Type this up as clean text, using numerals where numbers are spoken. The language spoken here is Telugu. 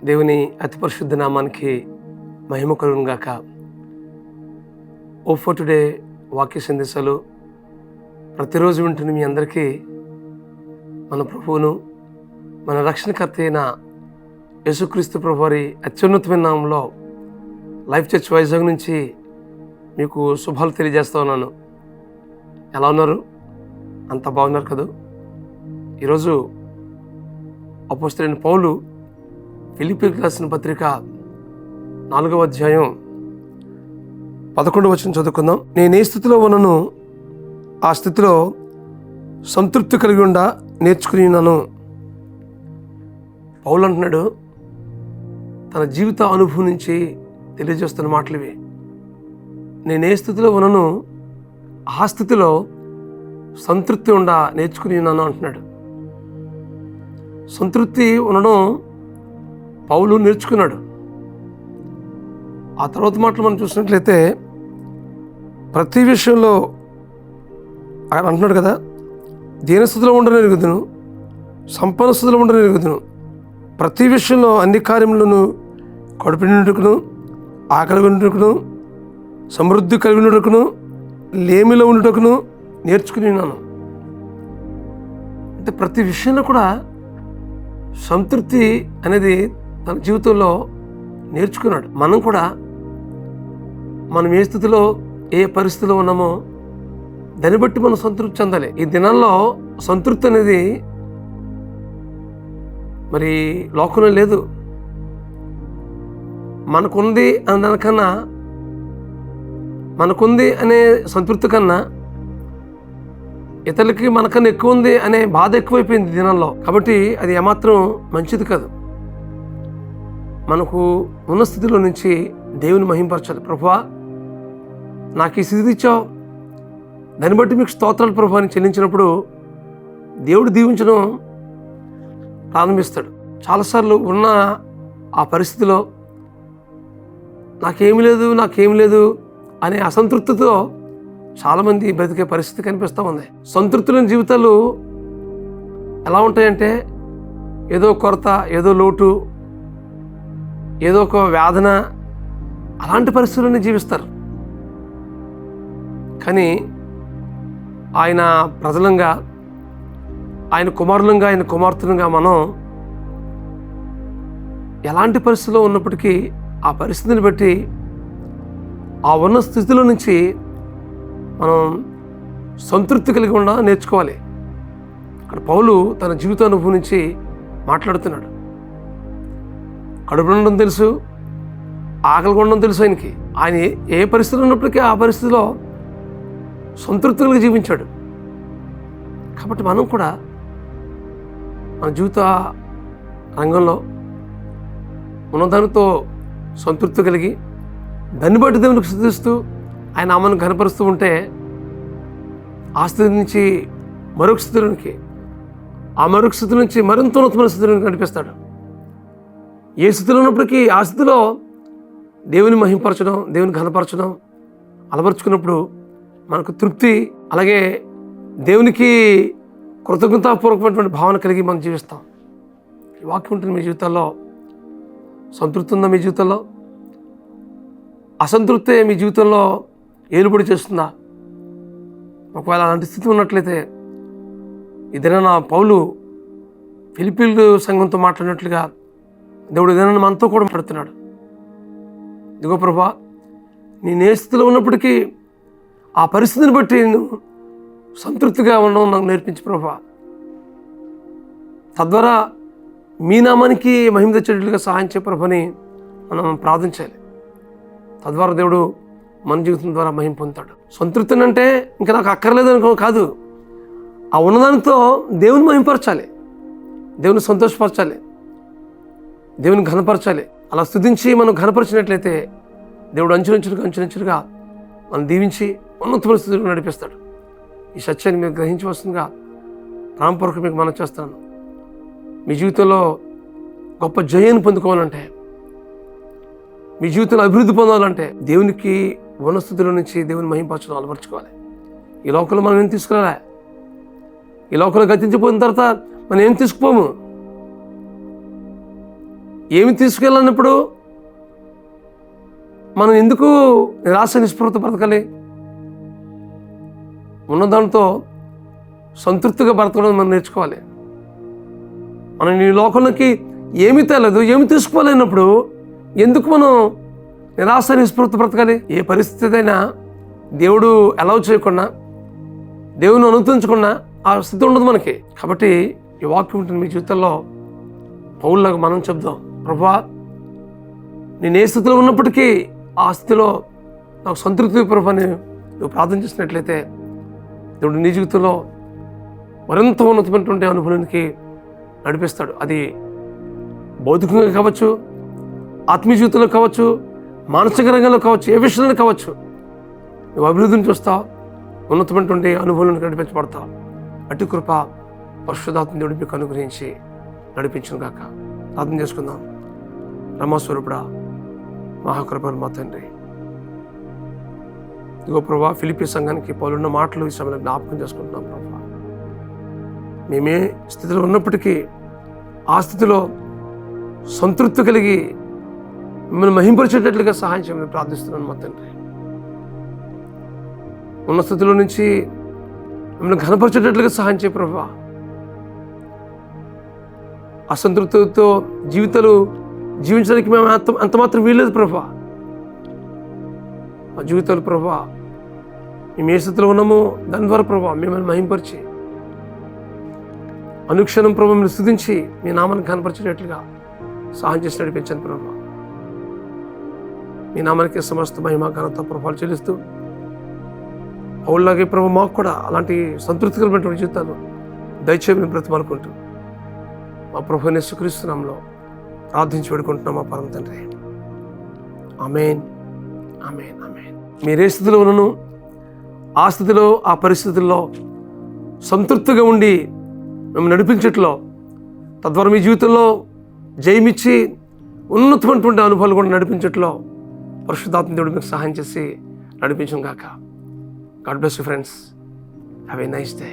దేవుని అతి పరిశుద్ధ నామానికి మహిమ కలుగును గాక. ఓ ఫర్ టుడే వాక్య సందేశాలు ప్రతిరోజు వింటున్న మీ అందరికీ మన ప్రభువును మన రక్షణకర్త అయిన యేసుక్రీస్తు ప్రభు వారి అత్యున్నతమైన నామంలో లైఫ్ చర్చ్ వైజాగ్ నుంచి మీకు శుభాలు తెలియజేస్తా ఉన్నాను. ఎలా ఉన్నారు? అంత బాగున్నారు కదా? ఈరోజు అపోస్తలుడైన పౌలు ఫిలిప్పీయులకు రాసిన పత్రిక 4వ అధ్యాయం 11వ వచనం చదువుకుందాం. నేను ఏ స్థితిలో ఉన్నను ఆ స్థితిలో సంతృప్తి కలిగి ఉండ నేర్చుకుని ఉన్నాను. పౌలు అంటున్నాడు, తన జీవిత అనుభవం నుంచి తెలియజేస్తున్న మాటలు ఇవి. నేను ఏ స్థితిలో ఉన్నను ఆ స్థితిలో సంతృప్తి ఉండ నేర్చుకుని ఉన్నాను అంటున్నాడు. సంతృప్తి ఉండడం పౌలు నేర్చుకున్నాడు. ఆ తర్వాత మాటలు మనం చూసినట్లయితే ప్రతి విషయంలో ఆయన అంటున్నాడు కదా, దీనస్థితిలో ఉండనెరుగుదును, సంపన్న స్థితిలో ఉండనెరుగుదును, ప్రతి విషయంలో అన్ని కార్యములను కడుపు నిండుకును, ఆకలి ఉండుటకును, సమృద్ధి కలిగి ఉండుటకును, లేమిలో ఉండుటకును నేర్చుకుని ఉన్నాను. అంటే ప్రతి విషయంలో కూడా సంతృప్తి అనేది తన జీవితంలో నేర్చుకున్నాడు. మనం కూడా మనం ఏ స్థితిలో ఏ పరిస్థితిలో ఉన్నామో దాన్ని బట్టి మనం సంతృప్తి చెందాలి. ఈ దినాల్లో సంతృప్తి అనేది మరి లోకంలో లేదు. మనకుంది అనే దానికన్నా, మనకుంది అనే సంతృప్తి కన్నా ఇతరులకి మనకన్నా ఎక్కువ ఉంది అనే బాధ ఎక్కువైపోయింది దినాల్లో. కాబట్టి అది ఏమాత్రం మంచిది కాదు. మనకు ఉన్న స్థితిలో నుంచి దేవుని మహింపరచాలి. ప్రభువా, నాకు ఈ స్థితి ఇచ్చావు, దాన్ని బట్టి మీకు స్తోత్రాలు ప్రభు అని చెల్లించినప్పుడు దేవుడు దీవించడం ప్రారంభిస్తాడు. చాలాసార్లు ఉన్న ఆ పరిస్థితిలో నాకేమి లేదు అనే అసంతృప్తితో చాలామంది బ్రతికే పరిస్థితి కనిపిస్తూ ఉంది. సంతృప్తి లేని జీవితాలు ఎలా ఉంటాయంటే ఏదో కొరత, ఏదో లోటు, ఏదో ఒక వేదన, అలాంటి పరిస్థితుల్లోనే జీవిస్తారు. కానీ ఆయన ప్రజలంగా, ఆయన కుమారులంగా, ఆయన కుమార్తెలుగా మనం ఎలాంటి పరిస్థితిలో ఉన్నప్పటికీ ఆ పరిస్థితిని బట్టి ఆ ఉన్న స్థితిలో నుంచి మనం సంతృప్తి కలిగి ఉండ నేర్చుకోవాలి. అక్కడ పౌలు తన జీవిత అనుభవం నుంచి మాట్లాడుతున్నాడు. కడుపు ఉండడం తెలుసు, ఆకలి ఉండడం తెలుసు ఆయనకి. ఆయన ఏ పరిస్థితిలో ఉన్నప్పటికీ ఆ పరిస్థితిలో సంతృప్తి కలిగి జీవించాడు. కాబట్టి మనం కూడా మన జీవిత రంగంలో ఉన్నదానితో సంతృప్తి కలిగి దాన్ని బట్టి దేవునికి స్తుతిస్తూ ఆయన నామాన్ని ఘనపరుస్తూ ఉంటే ఆ స్థితి నుంచి మరొక స్థితిలోనికి, ఆ మరొక స్థితి నుంచి మరింత ఉన్నతమైన స్థితిలోకి నడిపిస్తాడు. ఏ స్థితిలో ఉన్నప్పటికీ ఆ స్థితిలో దేవుని మహింపరచడం, దేవుని ఘనపరచడం అలవరుచుకున్నప్పుడు మనకు తృప్తి, అలాగే దేవునికి కృతజ్ఞతాపూర్వకమైనటువంటి భావన కలిగి మనం జీవిస్తాం. ఈ వాక్యం ఉంటుంది మీ జీవితాల్లో. సంతృప్తి ఉందా మీ జీవితంలో? అసంతృప్తే మీ జీవితంలో ఏలుబడి చేస్తుందా? ఒకవేళ అలాంటి స్థితి ఉన్నట్లయితే ఇదేనా పౌలు ఫిలిప్పీయుల సంఘంతో మాట్లాడినట్లుగా దేవుడు ఏదైనా మనతో కూడా మాట్లాడుతున్నాడు. ఇదిగో ప్రభా, నేను ఏ స్థితిలో ఉన్నప్పటికీ ఆ పరిస్థితిని బట్టి నేను సంతృప్తిగా ఉండడం నాకు నేర్పించు ప్రభా. తద్వారా మీ నామానికి మహిమ తెచ్చేటట్లుగా సహాయం చే ప్రభని మనం ప్రార్థించాలి. తద్వారా దేవుడు మన జీవితం ద్వారా మహిమ పొందుతాడు. సంతృప్తిని అంటే ఇంకా నాకు అక్కర్లేదు అనుకో కాదు, ఆ ఉన్నదానితో దేవుని మహింపరచాలి, దేవుని సంతోషపరచాలి, దేవుని ఘనపరచాలి. అలా స్తుతించి మనం ఘనపరిచినట్లయితే దేవుడు అంచులంచులుగా మనం దీవించి ఉన్నత పరిస్థితులకు నడిపిస్తాడు. ఈ సత్యాన్ని మీరు గ్రహించి వస్తుందిగా ప్రాంపూర్వక మీకు మనం చేస్తాను. మీ జీవితంలో గొప్ప జయాన్ని పొందుకోవాలంటే, మీ జీవితంలో అభివృద్ధి పొందాలంటే దేవునికి ఉన్న స్థితిలో నుంచి దేవుని మహింపరచడం అలవర్చుకోవాలి. ఈ లోకంలో మనం ఏం తీసుకురాలే, ఈ లోకంలో గతించిపోయిన తర్వాత మనం ఏం తీసుకుపోము. ఏమి తీసుకెళ్ళినప్పుడు మనం ఎందుకు నిరాశ నిస్పృహతో బ్రతకాలి? ఉన్నదాంతో సంతృప్తిగా బ్రతకడం మనం నేర్చుకోవాలి. మనం ఈ లోకంలోకి ఏమీ తెలియదు, ఏమి తీసుకోలేనప్పుడు ఎందుకు మనం నిరాశ నిస్పృహతో బ్రతకాలి? ఏ పరిస్థితి అయినా దేవుడు అలౌ చేయకుండా, దేవుని అనుమతించకుండా ఆ స్థితి ఉండదు మనకి. కాబట్టి ఈ వాక్యం ఉంటుంది మీ జీవితంలో. పౌలులాగా మనం చెప్దాం, ప్రభువా నేను ఏ స్థితిలో ఉన్నప్పటికీ ఆ స్థితిలో నాకు సంతృప్తి ప్రభు అని నువ్వు ప్రార్థన చేసినట్లయితే దేవుడు నీ జీవితంలో మరింత ఉన్నతమైనటువంటి అనుభవానికి నడిపిస్తాడు. అది భౌతికంగా కావచ్చు, ఆత్మీయ జీవితంలో కావచ్చు, మానసిక రంగంలో కావచ్చు, ఏ విషయంలో కావచ్చు, నువ్వు అభివృద్ధిని చూస్తావు, ఉన్నతమైనటువంటి అనుభవాలను నడిపించబడతావు. అటు కృప పరిశుద్ధాత్మ దేవుడు మీకు అనుగ్రహించి నడిపించును గాక. ప్రార్థన చేసుకుందాం. రమాస్వరూపుడా, మహాకృపను మా తండ్రి, ఇదిగో ప్రభా ఫిలిప్పీ సంఘానికి పౌలున్న మాటలు ఈ సమయంలో జ్ఞాపకం చేసుకుంటున్నాం ప్రభా. మేమే స్థితిలో ఉన్నప్పటికీ ఆ స్థితిలో సంతృప్తి కలిగి మిమ్మల్ని మహింపరిచేటట్లుగా సహాయం చేయమని ప్రార్థిస్తున్నాను మా తండ్రి. ఉన్న స్థితిలో నుంచి మిమ్మల్ని ఘనపరిచేటట్లుగా సహాయం చేయ ప్రభా. అసంతృప్తితో జీవితాలు జీవించడానికి మేము అంత మాత్రం వీల్లేదు ప్రభా. మా జీవితాలు ప్రభా మేము ఏ స్థితిలో ఉన్నామో దాని ద్వారా ప్రభా మిమ్మల్ని మహింపరిచి అనుక్షణం ప్రభా మిమ్మల్ని స్తుతించి మీ నామాన్ని కనపరిచేటట్లుగా సహాయం చేసి నడిపించాను ప్రభా. మీ నామానికి సమస్త మహిమ ఘనత ప్రభావాలు చెల్లిస్తూ పౌల్లాగే ప్రభా మాకు కూడా అలాంటి సంతృప్తికరమైనటువంటి జీవితాలు దయచేయమని బ్రతిమాలుకుంటూ మా ప్రభువుని యేసుక్రీస్తు నామములో ప్రార్థించి వేడుకుంటున్నాం మా పరమ తండ్రి. ఆమేన్, ఆమేన్, ఆమేన్. మీరు ఏ స్థితిలో ఉన్నను ఆ స్థితిలో ఆ పరిస్థితుల్లో సంతృప్తిగా ఉండి మేము నడిపించట్లో, తద్వారా మీ జీవితంలో జయమిచ్చి ఉన్నతమైనటువంటి అనుభవాలు కూడా నడిపించట్లో పరిశుద్ధాత్మ దేవుడు మీకు సహాయం చేసి నడిపించను గాక. God bless you friends. Have a nice day.